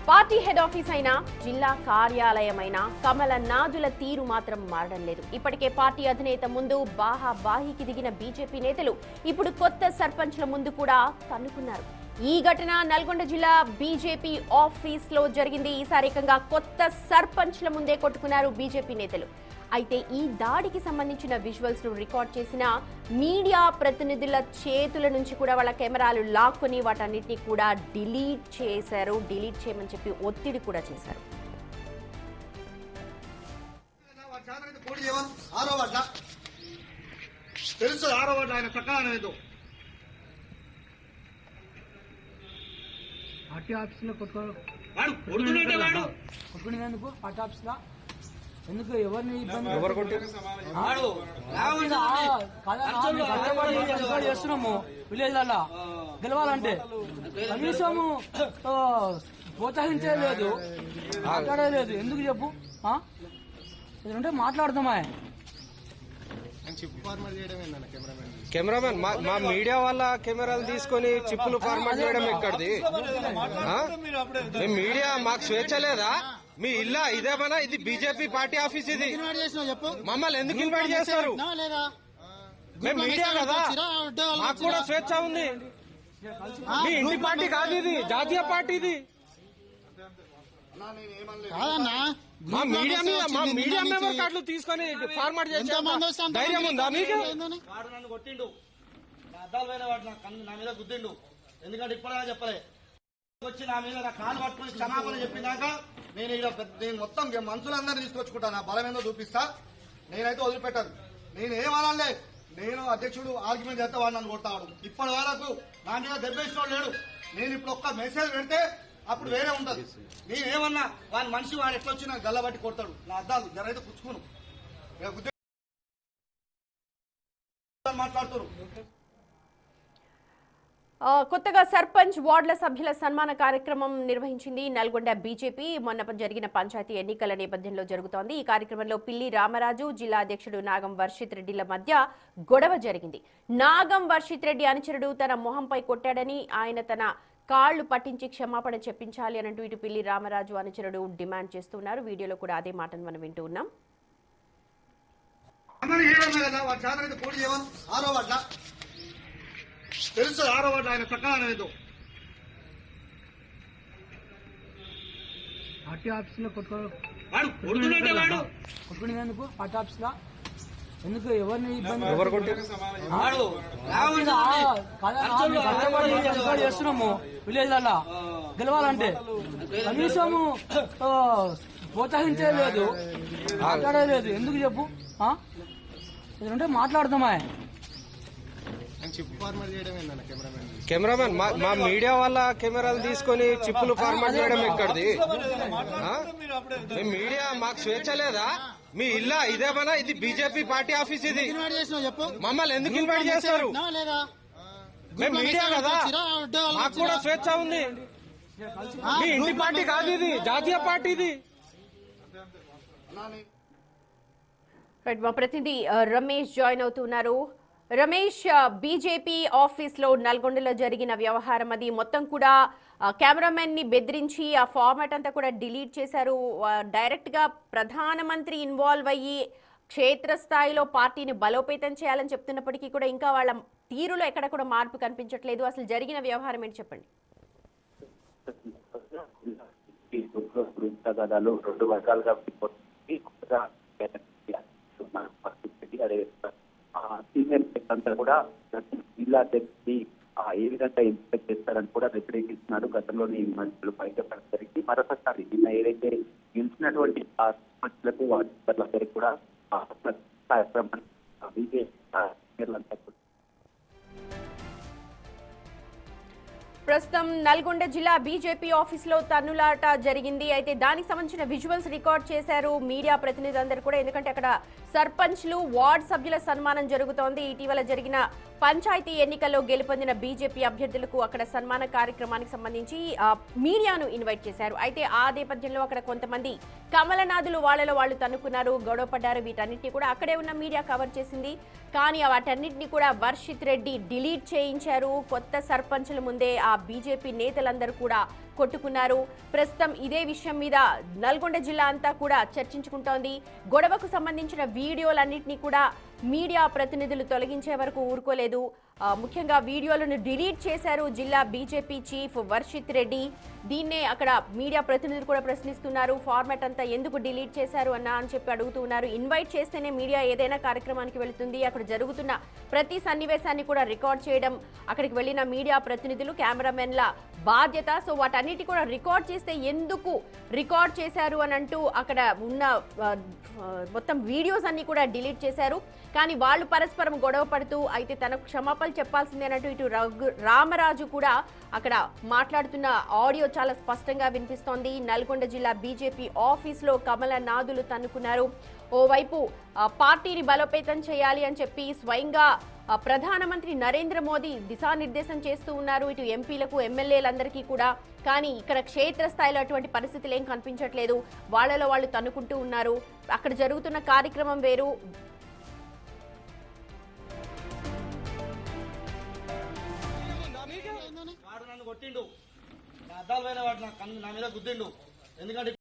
Party head office అయినా జిల్లా కార్యాలయమైనా కమలనాథుల తీరు మాత్రం మారడం లేదు. ఇప్పటికే పార్టీ అధినేత ముందు బాహాబాహికి దిగిన బీజేపీ నేతలు ఇప్పుడు కొత్త సర్పంచ్ల ముందు కూడా తన్నుకున్నారు. ఈ ఘటన నల్గొండ జిల్లా బీజేపీ ఆఫీస్ లో జరిగింది. ఈసారి ఏకంగా కొత్త సర్పంచ్ల ముందే కొట్టుకున్నారు బీజేపీ నేతలు. అయితే ఈ దాడికి సంబంధించిన విజువల్స్ ను రికార్డ్ చేసిన మీడియా ప్రతినిధుల చేతుల నుంచి కూడా వాళ్ళ కెమెరాలు లాక్కొని వాటన్నిటిని కూడా డిలీట్ చేశారు. డిలీట్ చేయమని చెప్పి ఒత్తిడి కూడా చేశారు. పార్టీ ఆఫీసులో కొట్టుకునేందుకు పార్టీ ఆఫీసులో ఎందుకు ఎవరిని చేస్తున్నాము విలేజ్లలో గెలవాలంటే కనీసము ప్రోత్సహించలేదు, మాట్లాడలేదు. ఎందుకు చెప్పు ఏదంటే మాట్లాడదామా? కెమెరామెన్ మా మీడియా వాళ్ళ కెమెరాలు తీసుకొని చిప్పులు ఫార్మాట్ చేయడం ఎక్కడిది? మీడియా మాకు స్వేచ్ఛ లేదా? మీ ఇల్లా ఇదేమన్నా? ఇది బీజేపీ పార్టీ ఆఫీస్. ఇది మమ్మల్ని ఎందుకు ఇన్వైట్ చేస్తారు? మేము మీడియా కదా, మాకు కూడా స్వేచ్ఛ ఉంది. మీ ఇంటి పార్టీ కాదు, ఇది జాతీయ పార్టీ. ఇది మా మీడియా మెంబర్ కార్డులు తీసుకొని ఫార్మాట్ చేసే ధైర్యం ఉందా మీకు? కొట్టిండు అద్దాలు పోయిన వాడు నా మీద గుద్దిండు. ఎందుకంటే ఇప్పుడే చెప్పలే వచ్చి నా మీద నా కాలు పట్టుకుని క్షమాపణ చెప్పినాక నేను మొత్తం మనుషులందరినీ తీసుకొచ్చుకుంటా. నా బలం ఏందో చూపిస్తా. నేనైతే వదిలిపెట్టాను. నేను ఏమనాలే, నేను అధ్యక్షుడు ఆర్గ్యుమెంట్ చేస్తే వాడు నన్ను కొడతాడు. ఇప్పటి వరకు నా మీద దెబ్బేసిన లేడు. నేను ఇప్పుడు ఒక్క మెసేజ్ పెడితే అప్పుడు వేరే ఉంటది. నేనేమన్నా వాడి మనిషి వాడు ఎట్లా వచ్చి నాకు గల్లబట్టి కొడతాడు. నా అద్దాలు జరైతే పుచ్చుకోను మాట్లాడుతారు. కొత్తగా సర్పంచ్ వార్డుల సభ్యుల సన్మాన కార్యక్రమం నిర్వహించింది నల్గొండ బీజేపీ. మొన్న జరిగిన పంచాయతీ ఎన్నికల నేపథ్యంలో జరుగుతోంది. ఈ కార్యక్రమంలో పిల్లి రామరాజు, జిల్లా అధ్యక్షుడు నాగం వర్షిత్ రెడ్డిల మధ్య గొడవ జరిగింది. నాగం వర్షిత్ రెడ్డి అనుచరుడు తన మొహంపై కొట్టాడని, ఆయన తన కాళ్లు పట్టించి క్షమాపణ చెప్పించాలి అనంటూ ఇటు పిల్లి రామరాజు అనుచరుడు డిమాండ్ చేస్తున్నారు. వీడియోలో కూడా అదే మాటను మనం వింటూ ఉన్నాం. తెలుసు 6వ వార్డు ఆయన చక్కగా ఏదో పార్టీ ఆఫీసులో కొట్టుకునేందుకు పార్టీ ఆఫీసులో ఎందుకు ఎవరిని చేస్తున్నాము విలేజ్లలో గెలవాలంటే కనీసము ప్రోత్సహించలేదు, మాట్లాడలేదు. ఎందుకు చెప్పు ఏదంటే మాట్లాడదామా? కెమెరామెన్ మా మీడియా వాళ్ళ కెమెరాలు తీసుకొని చిప్పులు ఫార్మాట్ చేయడం ఎక్కడిది? మీడియా మాకు స్వేచ్ఛ లేదా? మీ ఇల్లా ఇదేమన్నా? ఇది బీజేపీ పార్టీ ఆఫీస్. ఇది మమ్మల్ని ఎందుకు ఇన్వైట్ చేస్తారు? మేము మీడియా కదా, మాకు కూడా స్వేచ్ఛ ఉంది. మీ ఇంటి పార్టీ కాదు, ఇది జాతీయ పార్టీ. ఇది మా ప్రతినిధి రమేష్ జాయిన్ అవుతున్నారు. రమేష్, బీజేపీ ఆఫీస్ లో నల్గొండలో జరిగిన వ్యవహారం అది మొత్తం కూడా కెమెరామెన్ ని బెదిరించి ఆ ఫార్మాట్ అంతా కూడా డిలీట్ చేశారు. డైరెక్ట్ గా ప్రధానమంత్రి ఇన్వాల్వ్ అయ్యి క్షేత్రస్థాయిలో పార్టీని బలోపేతం చేయాలని చెప్తున్నప్పటికీ కూడా ఇంకా వాళ్ళ తీరులో ఎక్కడ కూడా మార్పు కనిపించట్లేదు. అసలు జరిగిన వ్యవహారం ఏంటి చెప్పండి. రెండు వర్గాలుగా సీనియర్ అంతా కూడా జిల్లా అధ్యక్షుడి ఏ విధంగా ఇన్స్పెక్ట్ చేస్తారని కూడా వ్యతిరేకిస్తున్నారు. గతంలోని మంత్రులు బయటపడేసరికి మరొకసారి నిన్న ఏదైతే గెలిచినటువంటి ఆ సమస్యలకు వాటి కూడా ప్రస్తుతం నల్గొండ జిల్లా బీజేపీ ఆఫీస్ లో తన్నులాట జరిగింది. అయితే దానికి సంబంధించిన విజువల్స్ రికార్డ్ చేశారు మీడియా ప్రతినిధులందరూ కూడా. ఎందుకంటే అక్కడ సర్పంచ్లు, వార్డు సభ్యుల సన్మానం జరుగుతోంది. ఇటీవల జరిగిన పంచాయతీ ఎన్నికల్లో గెలుపొందిన బీజేపీ అభ్యర్థులకు అక్కడ సన్మాన కార్యక్రమానికి సంబంధించి మీడియాను ఇన్వైట్ చేశారు. అయితే ఆ నేపథ్యంలో అక్కడ కొంతమంది కమలనాథులు వాళ్ళలో వాళ్ళు తన్నుకున్నారు, గొడవపడ్డారు. వీటన్నిటిని కూడా అక్కడే ఉన్న మీడియా కవర్ చేసింది. కానీ వాటన్నిటిని కూడా వర్షిత్ రెడ్డి డిలీట్ చేయించారు. కొత్త సర్పంచ్ల ముందే ఆ బీజేపీ నేతలందరూ కూడా కొట్టుకున్నారు. ప్రస్తుతం ఇదే విషయం మీద నల్గొండ జిల్లా అంతా కూడా చర్చించుకుంటోంది. గొడవకు సంబంధించిన వీడియోలన్నింటినీ కూడా మీడియా ప్రతినిధులు తొలగించే వరకు ఊరుకోలేదు. ముఖ్యంగా వీడియోలను డిలీట్ చేశారు జిల్లా బీజేపీ చీఫ్ వర్షిత్ రెడ్డి. దీన్నే అక్కడ మీడియా ప్రతినిధులు కూడా ప్రశ్నిస్తున్నారు. ఫార్మాట్ అంతా ఎందుకు డిలీట్ చేశారు అని చెప్పి అడుగుతున్నారు. ఇన్వైట్ చేస్తేనే మీడియా ఏదైనా కార్యక్రమానికి వెళుతుంది. అక్కడ జరుగుతున్న ప్రతి సన్నివేశాన్ని కూడా రికార్డ్ చేయడం అక్కడికి వెళ్ళిన మీడియా ప్రతినిధులు, కెమెరామెన్ల బాధ్యత. సో వాటన్నిటి కూడా రికార్డ్ చేస్తే ఎందుకు రికార్డ్ చేశారు అని అంటూ అక్కడ ఉన్న మొత్తం వీడియోస్ అన్ని కూడా డిలీట్ చేశారు. కానీ వాళ్ళు పరస్పరం గొడవ పడుతూ అయితే తనకు క్షమాపణలు చెప్పాల్సిందేనంటూ ఇటు రామరాజు కూడా అక్కడ మాట్లాడుతున్న ఆడియో చాలా స్పష్టంగా వినిపిస్తోంది. నల్గొండ జిల్లా బీజేపీ ఆఫీస్లో కమల నాదులు తన్నుకున్నారు. ఓవైపు పార్టీని బలోపేతం చేయాలి అని చెప్పి స్వయంగా ప్రధానమంత్రి నరేంద్ర మోదీ దిశానిర్దేశం చేస్తూ ఉన్నారు ఇటు ఎంపీలకు, ఎమ్మెల్యేలందరికీ కూడా. కానీ ఇక్కడ క్షేత్రస్థాయిలో అటువంటి పరిస్థితులు ఏం కనిపించట్లేదు. వాళ్ళలో వాళ్ళు తన్నుకుంటూ ఉన్నారు. అక్కడ జరుగుతున్న కార్యక్రమం వేరు. వాడు నన్ను కొట్టిండు, నా అద్దాలు పోయిన వాడు నా మీద గుద్దిండు. ఎందుకంటే